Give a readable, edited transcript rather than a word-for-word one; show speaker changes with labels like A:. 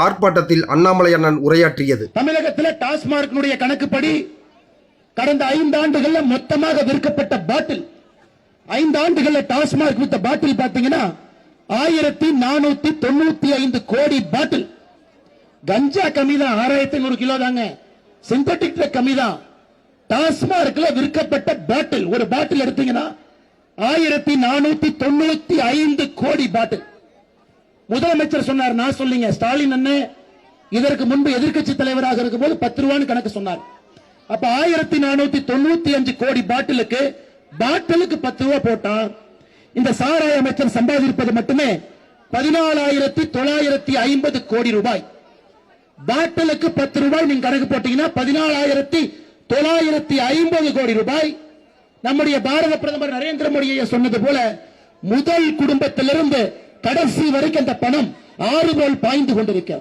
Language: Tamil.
A: ஆர்ப்பாட்டத்தில் அண்ணாமலை அண்ணன் உரையாற்றியது.
B: தமிழகத்தில் டாஸ்மார்க் கணக்குப்படி கடந்த 5 ஆண்டுகள்ல மொத்தமாக விற்கப்பட்ட பாட்டில் 5 ஆண்டுகள்ல டாஸ்மார்க் வித்த பாட்டில் பாத்தீங்கன்னா 1495 கோடி பாட்டில். கஞ்சா கம்மிதான், 6500 கிலோ தாங்க. சிந்தட்டிக் கம்மிதான். டாஸ்மார்க்ல விற்கப்பட்ட பாட்டில், ஒரு பாட்டில் எடுத்தீங்கன்னா 1495 கோடி பாட்டில். முதலமைச்சர் சொன்னார், நான் சொல்லிங்க, ஸ்டாலின் அண்ணன் இதற்கு முன்பு எதிர்க்கட்சி தலைவராக இருக்கும் போது 10 ரூபான்னு கணக்கு சொன்னார். அப்ப 1495 கோடி பாட்டிலுக்கு 10 ரூபாய் போட்டான். இந்த சாராய அமைச்சர் சம்பாதிப்பது மட்டுமே 14,950 கோடி ரூபாய். பாட்டிலுக்கு 10 ரூபாய் நீங்க கணக்கு போட்டீங்கன்னா 14,950 கோடி ரூபாய். நம்முடைய பாரத பிரதமர் நரேந்திர மோடி சொன்னது போல முதல் குடும்பத்திலிருந்து கடைசி வரைக்கும் அந்த பணம் ஆறு போல் பாய்ந்து கொண்டிருக்கிறது.